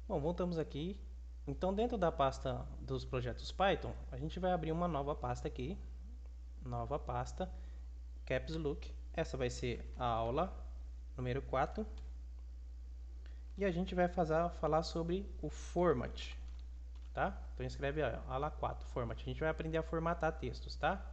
Bom, voltamos aqui. Então, dentro da pasta dos projetos Python, a gente vai abrir uma nova pasta aqui. Nova pasta, Caps Look. Essa vai ser a aula número 4. E a gente vai falar sobre o format, tá? Então escreve aí, aula 4, format. A gente vai aprender a formatar textos, tá?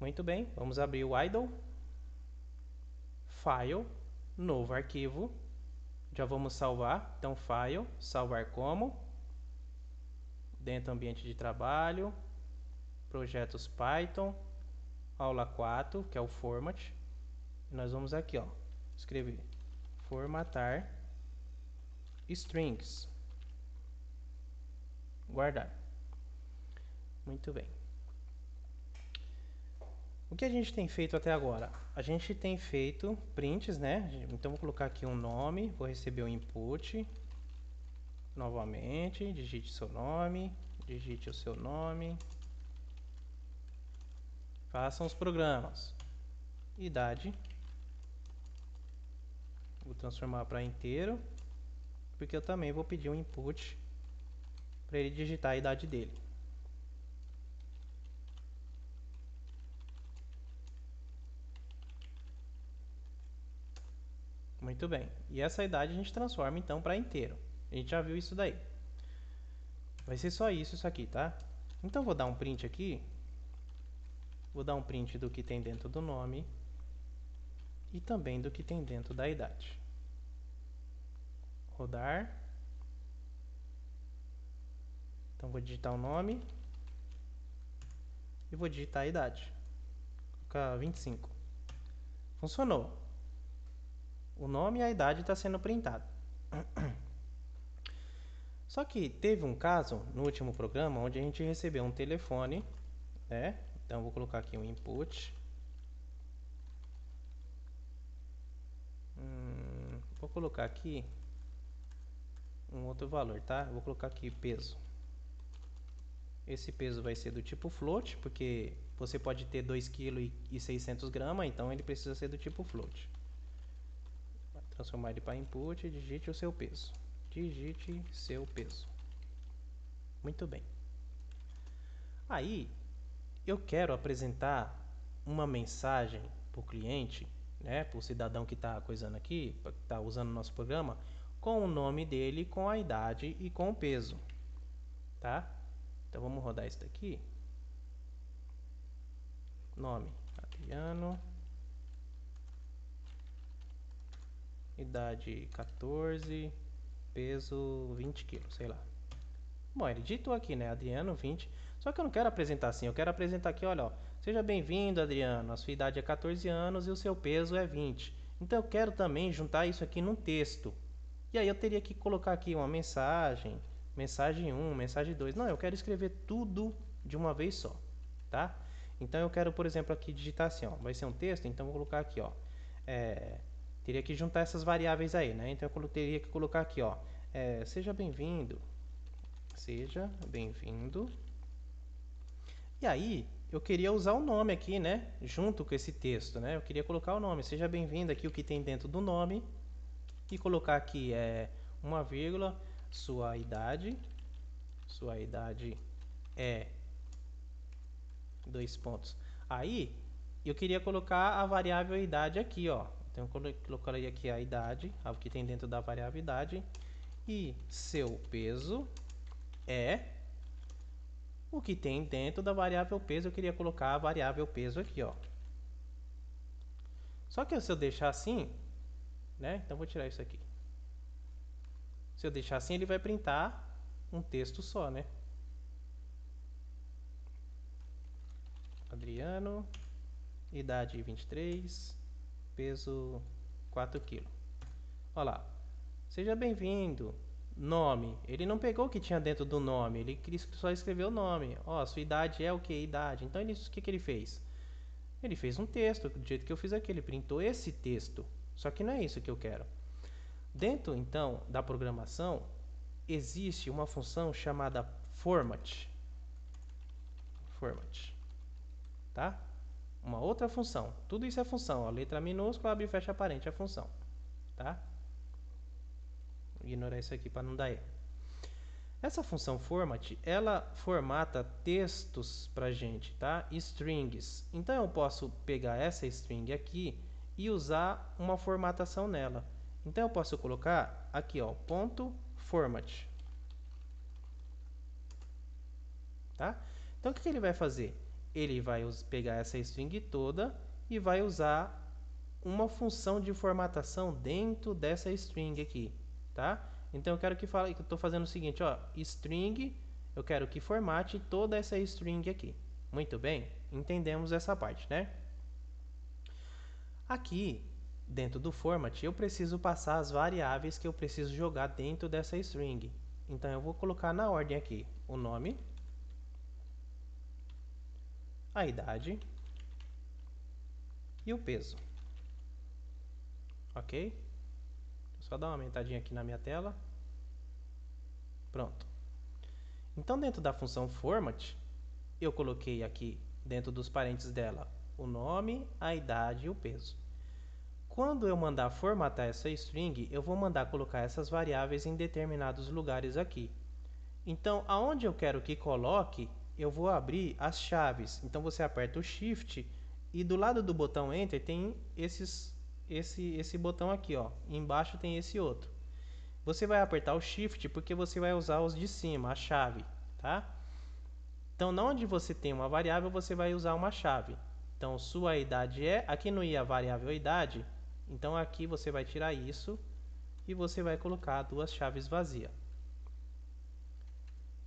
Muito bem, vamos abrir o idle, file, novo arquivo. Já vamos salvar. Então, file, salvar como, dentro do ambiente de trabalho, projetos Python, aula 4, que é o format. E nós vamos aqui, ó, escrever formatar strings. Guardar. Muito bem. O que a gente tem feito até agora? A gente tem feito prints, né? Então vou colocar aqui um nome, vou receber o input. Novamente, digite seu nome, digite o seu nome. Façam os programas. Idade. Vou transformar para inteiro, porque eu também vou pedir um input para ele digitar a idade dele. Muito bem. E essa idade a gente transforma então para inteiro. A gente já viu isso daí. Vai ser só isso aqui, tá? Então vou dar um print aqui. Vou dar um print do que tem dentro do nome e também do que tem dentro da idade. Rodar. Então vou digitar o nome e vou digitar a idade. Vou colocar 25. Funcionou. O nome e a idade está sendo printado. Só que teve um caso no último programa onde a gente recebeu um telefone, né? Então vou colocar aqui um input. Vou colocar aqui um outro valor, tá? Vou colocar aqui peso. Esse peso vai ser do tipo float, porque você pode ter 2,6 kg, então ele precisa ser do tipo float. Vai transformar ele para input, digite o seu peso. Digite seu peso. Muito bem. Aí, eu quero apresentar uma mensagem para o cliente, né, para o cidadão que está coisando aqui, que está usando o nosso programa, com o nome dele, com a idade e com o peso, tá? Então vamos rodar isso daqui. Nome, Adriano. Idade 14, peso 20 quilos, sei lá. Bom, ele digitou aqui, né? Adriano 20. Só que eu não quero apresentar assim, eu quero apresentar aqui, olha, ó. Seja bem-vindo, Adriano. A sua idade é 14 anos e o seu peso é 20. Então eu quero também juntar isso aqui num texto. E aí eu teria que colocar aqui uma mensagem, mensagem 1, mensagem 2. Não, eu quero escrever tudo de uma vez só, tá? Então eu quero, por exemplo, aqui digitar assim, ó. Vai ser um texto, então eu vou colocar aqui, ó. Teria que juntar essas variáveis aí, né? Então eu teria que colocar aqui, ó. Seja bem-vindo. Seja bem-vindo. E aí, eu queria usar o nome aqui, né? Junto com esse texto, né? Eu queria colocar o nome. Seja bem-vindo aqui, o que tem dentro do nome. E colocar aqui uma vírgula, sua idade. Sua idade é 2 pontos. Aí, eu queria colocar a variável idade aqui, ó. Então, eu colocaria aqui a idade, o que tem dentro da variável idade. E seu peso é o que tem dentro da variável peso. Eu queria colocar a variável peso aqui, ó. Só que se eu deixar assim, né? Então vou tirar isso aqui. Se eu deixar assim, ele vai printar um texto só, né? Adriano, idade 23, peso 4 kg. Olha lá. Seja bem-vindo. Nome. Ele não pegou o que tinha dentro do nome, ele só escreveu o nome. Ó, sua idade é o que? Idade. Então, o que ele fez? Ele fez um texto, do jeito que eu fiz aqui. Ele printou esse texto. Só que não é isso que eu quero. Dentro, então, da programação, existe uma função chamada format. Format. Tá? Uma outra função. Tudo isso é função. A letra minúscula, abre e fecha parente é função. Tá? ignorar isso aqui para não dar erro. Essa função format, ela formata textos pra gente, tá? Strings. Então eu posso pegar essa string aqui e usar uma formatação nela. Então eu posso colocar aqui, ó, ponto format, tá? Então o que ele vai fazer? Ele vai pegar essa string toda e vai usar uma função de formatação dentro dessa string aqui, tá? Então eu quero que fale, que eu estou fazendo o seguinte, ó, string, eu quero que formate toda essa string aqui. Muito bem, entendemos essa parte, né? Aqui, dentro do format, eu preciso passar as variáveis que eu preciso jogar dentro dessa string. Então eu vou colocar na ordem aqui o nome, a idade e o peso. Ok? Só dar uma aumentadinha aqui na minha tela. Pronto. Então, dentro da função format, eu coloquei aqui, dentro dos parênteses dela, o nome, a idade e o peso. Quando eu mandar formatar essa string, eu vou mandar colocar essas variáveis em determinados lugares aqui. Então, aonde eu quero que coloque, eu vou abrir as chaves. Então, você aperta o Shift e do lado do botão Enter tem esse botão aqui, ó. E embaixo tem esse outro. Você vai apertar o Shift porque você vai usar os de cima, a chave, tá? Então, onde você tem uma variável, você vai usar uma chave. Então, sua idade é... Aqui não ia a variável idade, então aqui você vai tirar isso e você vai colocar duas chaves vazias.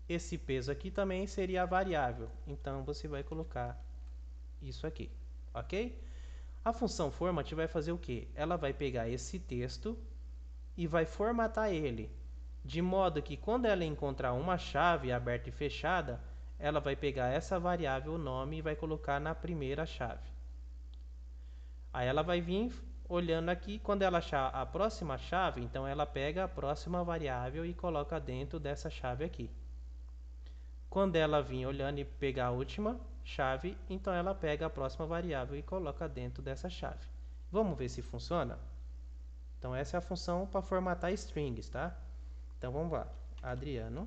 Esse peso aqui também seria a variável, então você vai colocar isso aqui, ok? A função format vai fazer o quê? Ela vai pegar esse texto e vai formatar ele, de modo que quando ela encontrar uma chave aberta e fechada, ela vai pegar essa variável nome e vai colocar na primeira chave. Aí ela vai vir olhando aqui, quando ela achar a próxima chave, então ela pega a próxima variável e coloca dentro dessa chave aqui. Quando ela vir olhando e pegar a última chave, então ela pega a próxima variável e coloca dentro dessa chave. Vamos ver se funciona? Então essa é a função para formatar strings, tá? Então vamos lá. Adriano.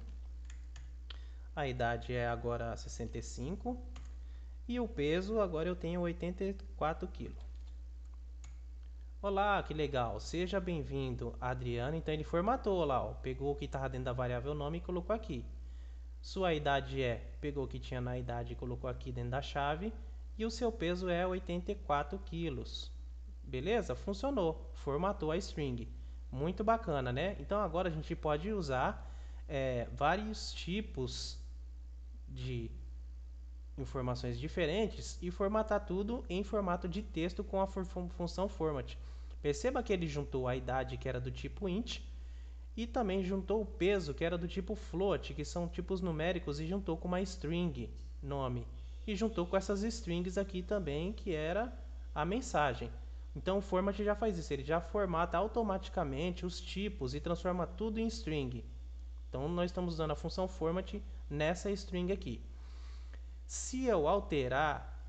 A idade é agora 65 e o peso agora eu tenho 84 kg. Olá, que legal. Seja bem-vindo, Adriano. Então ele formatou lá, ó. Pegou o que estava dentro da variável nome e colocou aqui. Sua idade é, pegou o que tinha na idade e colocou aqui dentro da chave. E o seu peso é 84 quilos. Beleza? Funcionou. Formatou a string. Muito bacana, né? Então agora a gente pode usar vários tipos de informações diferentes e formatar tudo em formato de texto com a função format. Perceba que ele juntou a idade, que era do tipo int, e também juntou o peso, que era do tipo float, que são tipos numéricos, e juntou com uma string, nome. E juntou com essas strings aqui também, que era a mensagem. Então o format já faz isso, ele já formata automaticamente os tipos e transforma tudo em string. Então nós estamos usando a função format nessa string aqui. Se eu alterar,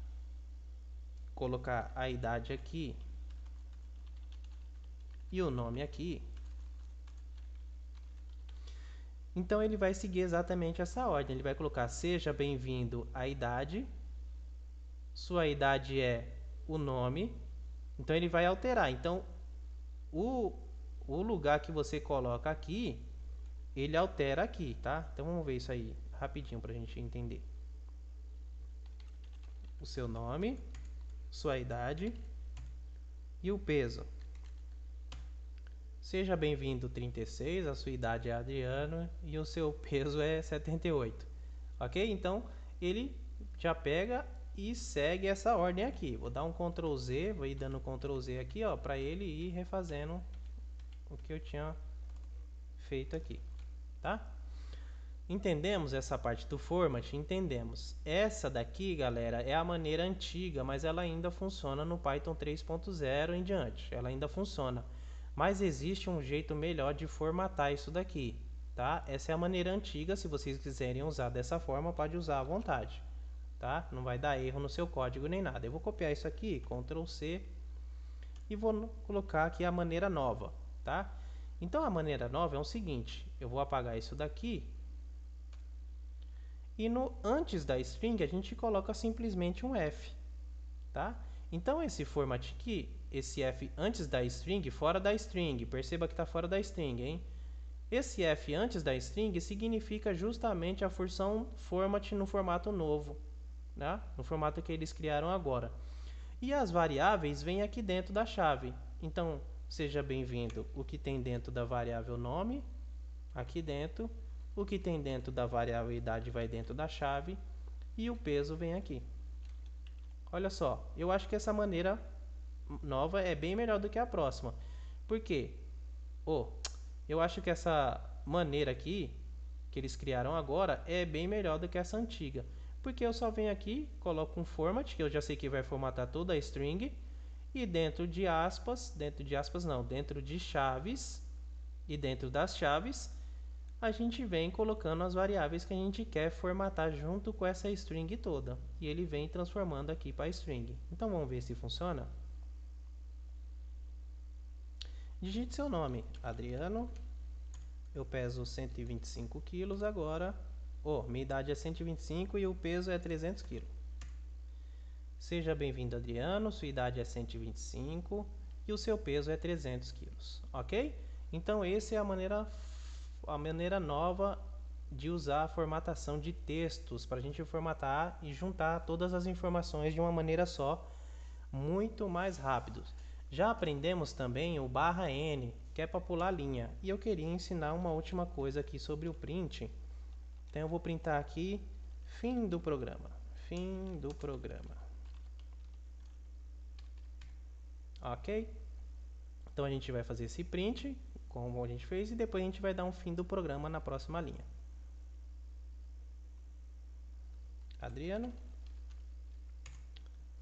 colocar a idade aqui e o nome aqui, então ele vai seguir exatamente essa ordem. Ele vai colocar seja bem-vindo à idade, sua idade é o nome, então ele vai alterar. Então o lugar que você coloca aqui, ele altera aqui, tá? Então vamos ver isso aí rapidinho para a gente entender. O seu nome, sua idade e o peso. Seja bem-vindo 36, a sua idade é Adriano e o seu peso é 78. Ok? Então ele já pega e segue essa ordem aqui. Vou dar um Ctrl Z, vou ir dando Ctrl Z aqui, ó, para ele ir refazendo o que eu tinha feito aqui, tá? Entendemos essa parte do format? Entendemos. Essa daqui, galera, é a maneira antiga, mas ela ainda funciona no Python 3.0 em diante. Ela ainda funciona. Mas existe um jeito melhor de formatar isso daqui, tá? Essa é a maneira antiga, se vocês quiserem usar dessa forma, pode usar à vontade, tá? Não vai dar erro no seu código nem nada. Eu vou copiar isso aqui, Ctrl C, e vou colocar aqui a maneira nova, tá? Então a maneira nova é o seguinte, eu vou apagar isso daqui e no antes da string a gente coloca simplesmente um F, tá? Então esse format aqui, esse F antes da string, fora da string, perceba que está fora da string, hein? Esse F antes da string significa justamente a função format no formato novo, né? No formato que eles criaram agora. E as variáveis vêm aqui dentro da chave. Então, seja bem-vindo o que tem dentro da variável nome, aqui dentro, o que tem dentro da variável idade vai dentro da chave e o peso vem aqui. Olha só, eu acho que essa maneira nova é bem melhor do que a próxima. Por quê? Eu acho que essa maneira aqui, que eles criaram agora, é bem melhor do que essa antiga. Porque eu só venho aqui, coloco um format, que eu já sei que vai formatar toda a string, e dentro de chaves, e dentro das chaves, a gente vem colocando as variáveis que a gente quer formatar junto com essa string toda. E ele vem transformando aqui para a string. Então vamos ver se funciona. Digite seu nome, Adriano. Eu peso 125 quilos agora. Minha idade é 125 e o peso é 300 quilos. Seja bem-vindo, Adriano. Sua idade é 125 e o seu peso é 300 quilos. Ok? Então, essa é a maneira nova de usar a formatação de textos para a gente formatar e juntar todas as informações de uma maneira só, muito mais rápido. Já aprendemos também o /n, que é para pular linha. E eu queria ensinar uma última coisa aqui sobre o print. Então eu vou printar aqui, fim do programa. Fim do programa. Ok? Então a gente vai fazer esse print, como a gente fez, e depois a gente vai dar um fim do programa na próxima linha. Adriano.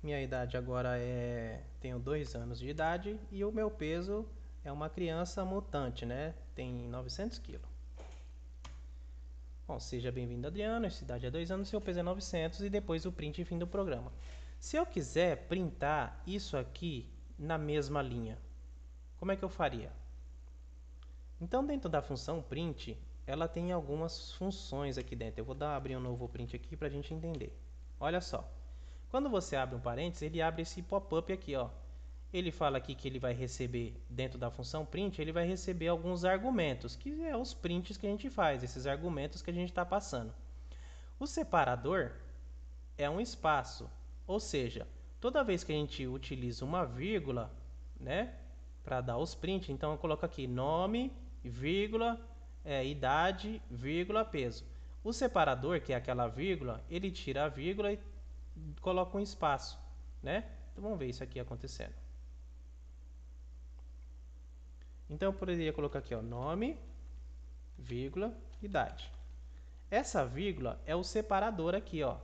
Minha idade agora tenho 2 anos de idade e o meu peso é uma criança mutante, né? Tem 900 quilos. Bom, seja bem-vindo, Adriano. Essa idade é 2 anos, seu peso é 900 e depois o print e fim do programa. Se eu quiser printar isso aqui na mesma linha, como é que eu faria? Então, dentro da função print, ela tem algumas funções aqui dentro. Eu vou abrir um novo print aqui para a gente entender. Olha só. Quando você abre um parênteses, ele abre esse pop-up aqui, ó. Ele fala aqui que ele vai receber, dentro da função print, ele vai receber alguns argumentos, que é os prints que a gente faz, esses argumentos que a gente está passando. O separador é um espaço, ou seja, toda vez que a gente utiliza uma vírgula, né, para dar os prints, então eu coloco aqui nome, vírgula, idade, vírgula, peso. O separador, que é aquela vírgula, ele tira a vírgula e coloca um espaço, né? Então vamos ver isso aqui acontecendo. Então eu poderia colocar aqui, ó, nome, vírgula, idade. Essa vírgula é o separador aqui, ó,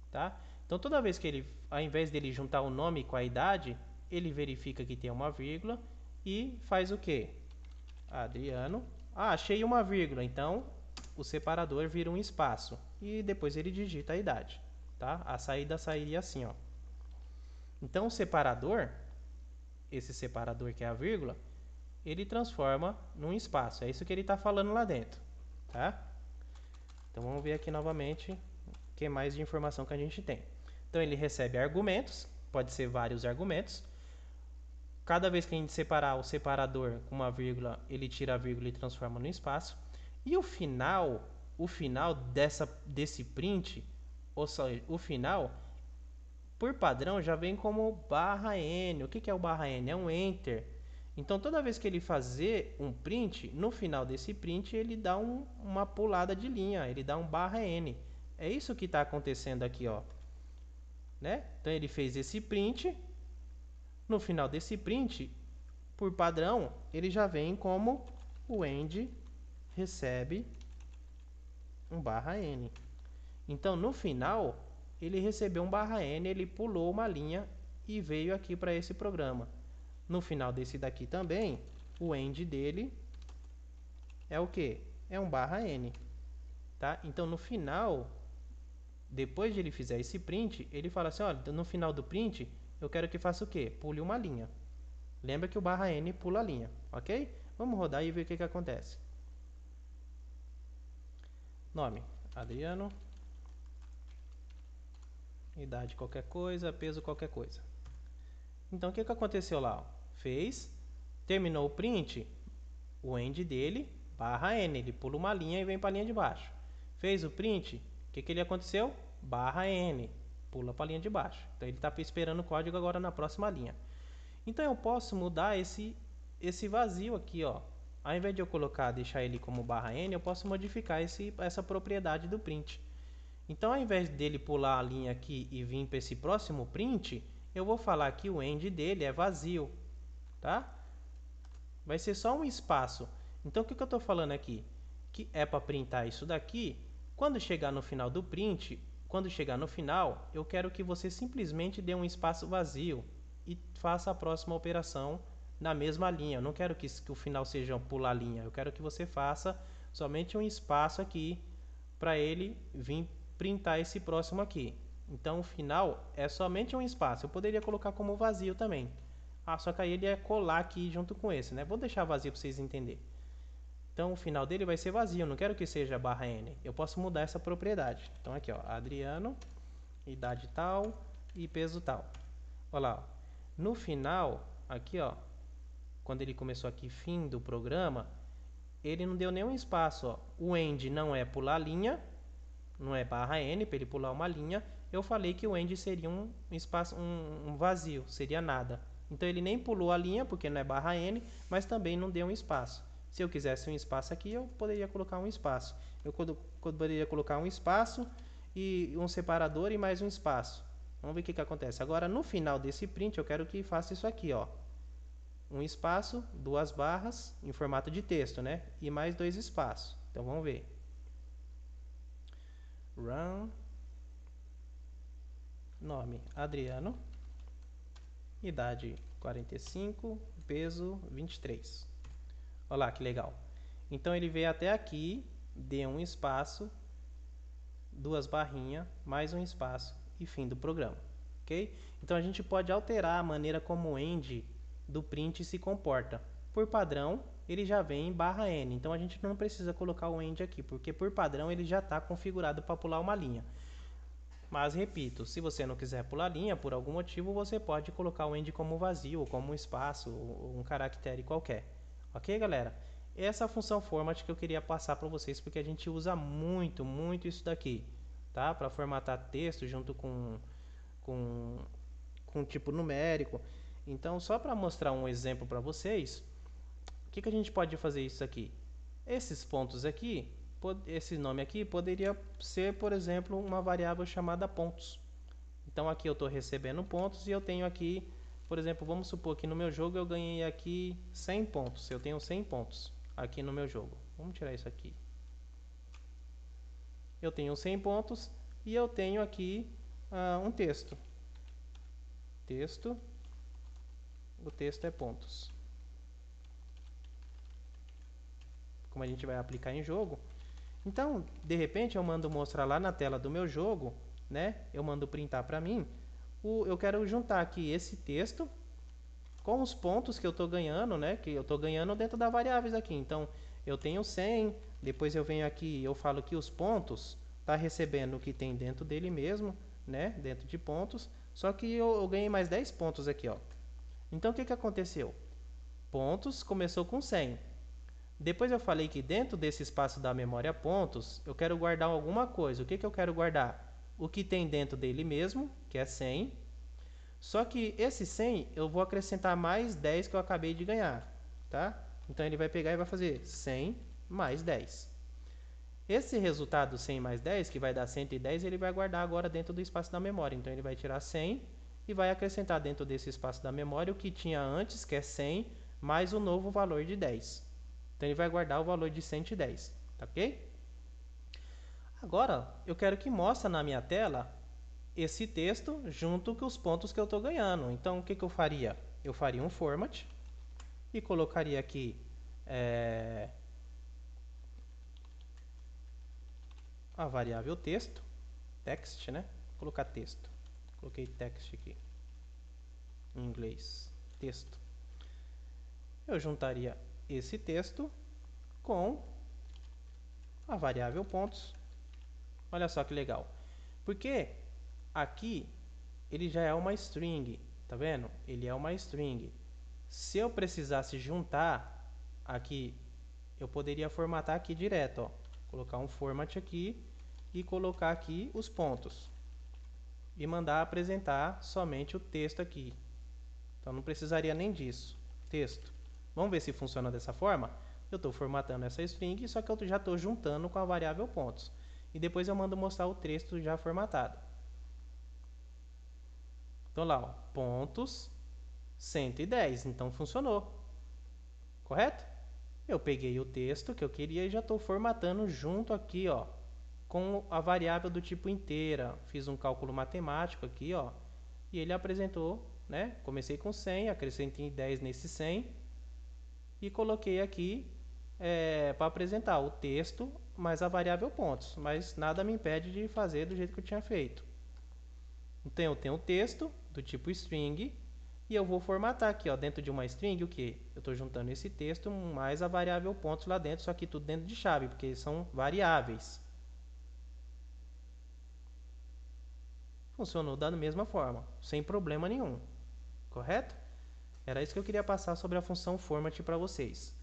tá? Então toda vez que ele, ao invés dele juntar o nome com a idade, ele verifica que tem uma vírgula e faz o quê? Adriano. Achei uma vírgula, então o separador vira um espaço e depois ele digita a idade, tá? A saída sairia assim, ó. Então o separador, esse separador que é a vírgula, ele transforma num espaço. É isso que ele está falando lá dentro, tá? Então vamos ver aqui novamente o que mais de informação que a gente tem. Então ele recebe argumentos, pode ser vários argumentos. Cada vez que a gente separar o separador com uma vírgula, ele tira a vírgula e transforma no espaço. E o final desse print, ou seja, o final, por padrão, já vem como /n. O que é o /n? É um enter. Então, toda vez que ele fazer um print, no final desse print, ele dá uma pulada de linha, ele dá um /n. É isso que está acontecendo aqui, ó. Né? Então, ele fez esse print. No final desse print, por padrão, ele já vem como o end recebe um /n. Então, no final, ele recebeu um /n, ele pulou uma linha e veio aqui para esse programa. No final desse daqui também, o end dele é o que? É um /n. Tá? Então, no final, depois de ele fizer esse print, ele fala assim, olha, no final do print, eu quero que faça o quê? Pule uma linha. Lembra que o /n pula a linha, ok? Vamos rodar e ver o que acontece. Nome, Adriano. Idade qualquer coisa, peso qualquer coisa. Então o que aconteceu lá? Fez, terminou o print, o end dele, barra N, ele pula uma linha e vem para a linha de baixo. Fez o print, o que ele aconteceu? Barra N, pula para a linha de baixo. Então ele está esperando o código agora na próxima linha. Então eu posso mudar esse vazio aqui, ó. Ao invés de eu deixar ele como barra N, eu posso modificar essa propriedade do print. Então, ao invés dele pular a linha aqui e vir para esse próximo print, eu vou falar que o end dele é vazio, tá? Vai ser só um espaço. Então, o que eu estou falando aqui? Que é para printar isso daqui. Quando chegar no final do print, quando chegar no final, eu quero que você simplesmente dê um espaço vazio e faça a próxima operação na mesma linha. Eu não quero que o final seja pular a linha. Eu quero que você faça somente um espaço aqui para ele vir printar esse próximo aqui. Então o final é somente um espaço. Eu poderia colocar como vazio também. Só que aí ele ia colar aqui junto com esse, né? Vou deixar vazio para vocês entenderem. Então o final dele vai ser vazio, não quero que seja barra N. Eu posso mudar essa propriedade. Então aqui, ó, Adriano, idade tal e peso tal. Olha lá, ó. No final, aqui, ó, quando ele começou aqui, fim do programa, ele não deu nenhum espaço, ó. O end não é pular linha, não é barra N para ele pular uma linha. Eu falei que o end seria um espaço, um vazio, seria nada. Então ele nem pulou a linha porque não é barra N, mas também não deu um espaço. Se eu quisesse um espaço aqui, eu poderia colocar um espaço. Eu poderia colocar um espaço e um separador e mais um espaço. Vamos ver o que acontece. Agora no final desse print eu quero que faça isso aqui, ó. Um espaço, duas barras em formato de texto, né? E mais dois espaços. Então vamos ver. Run. Nome, Adriano. Idade, 45. Peso, 23. Olha lá que legal. Então ele veio até aqui, deu um espaço, duas barrinhas, mais um espaço e fim do programa. Ok? Então a gente pode alterar a maneira como o end do print se comporta. Por padrão, ele já vem em barra N. Então a gente não precisa colocar o end aqui, porque por padrão ele já está configurado para pular uma linha. Mas repito, se você não quiser pular linha, por algum motivo, você pode colocar o end como vazio, ou como um espaço, ou um caractere qualquer. Ok, galera? Essa é a função format que eu queria passar para vocês, porque a gente usa muito, muito isso daqui, tá? Para formatar texto junto com tipo numérico. Então, só para mostrar um exemplo para vocês, o que a gente pode fazer isso aqui? Esses pontos aqui, esse nome aqui poderia ser, por exemplo, uma variável chamada pontos. Então aqui eu estou recebendo pontos e eu tenho aqui, por exemplo, vamos supor que no meu jogo eu ganhei aqui 100 pontos. Eu tenho 100 pontos aqui no meu jogo. Vamos tirar isso aqui. Eu tenho 100 pontos e eu tenho aqui um texto. Texto. O texto é pontos. Como a gente vai aplicar em jogo. Então, de repente, eu mando mostrar lá na tela do meu jogo, né? Eu mando printar para mim. Eu quero juntar aqui esse texto com os pontos que eu estou ganhando, né? Que eu estou ganhando dentro das variáveis aqui. Então, eu tenho 100, depois eu venho aqui e eu falo que os pontos está recebendo o que tem dentro dele mesmo, né? Dentro de pontos. Só que eu ganhei mais 10 pontos aqui, ó. Então, o que aconteceu? Pontos começou com 100. Depois eu falei que dentro desse espaço da memória pontos, eu quero guardar alguma coisa. O que eu quero guardar? O que tem dentro dele mesmo, que é 100. Só que esse 100 eu vou acrescentar mais 10 que eu acabei de ganhar, tá? Então ele vai pegar e vai fazer 100 mais 10. Esse resultado 100 mais 10, que vai dar 110, ele vai guardar agora dentro do espaço da memória. Então ele vai tirar 100 e vai acrescentar dentro desse espaço da memória o que tinha antes, que é 100, mais o novo valor de 10. Então ele vai guardar o valor de 110, tá ok? Agora eu quero que mostre na minha tela esse texto junto com os pontos que eu estou ganhando. Então o que eu faria? Eu faria um format e colocaria aqui a variável texto, text, né? Vou colocar texto. Coloquei text aqui em inglês, texto. Eu juntaria esse texto com a variável pontos. Olha só que legal. Porque aqui ele já é uma string, tá vendo? Ele é uma string. Se eu precisasse juntar aqui, eu poderia formatar aqui direto, ó. Colocar um format aqui e colocar aqui os pontos. E mandar apresentar somente o texto aqui. Então não precisaria nem disso. Texto. Vamos ver se funciona dessa forma? Eu estou formatando essa string, só que eu já estou juntando com a variável pontos. E depois eu mando mostrar o texto já formatado. Então lá, ó, pontos 110. Então funcionou. Correto? Eu peguei o texto que eu queria e já estou formatando junto aqui, ó, com a variável do tipo inteira. Fiz um cálculo matemático aqui, ó, e ele apresentou, né? Comecei com 100, acrescentei 10 nesse 100 e coloquei aqui para apresentar o texto mais a variável pontos, mas nada me impede de fazer do jeito que eu tinha feito. Então eu tenho o texto do tipo string e eu vou formatar aqui, ó, dentro de uma string o que? Eu estou juntando esse texto mais a variável pontos lá dentro, só que tudo dentro de chave, porque são variáveis. Funcionou da mesma forma, sem problema nenhum, correto? Era isso que eu queria passar sobre a função format para vocês.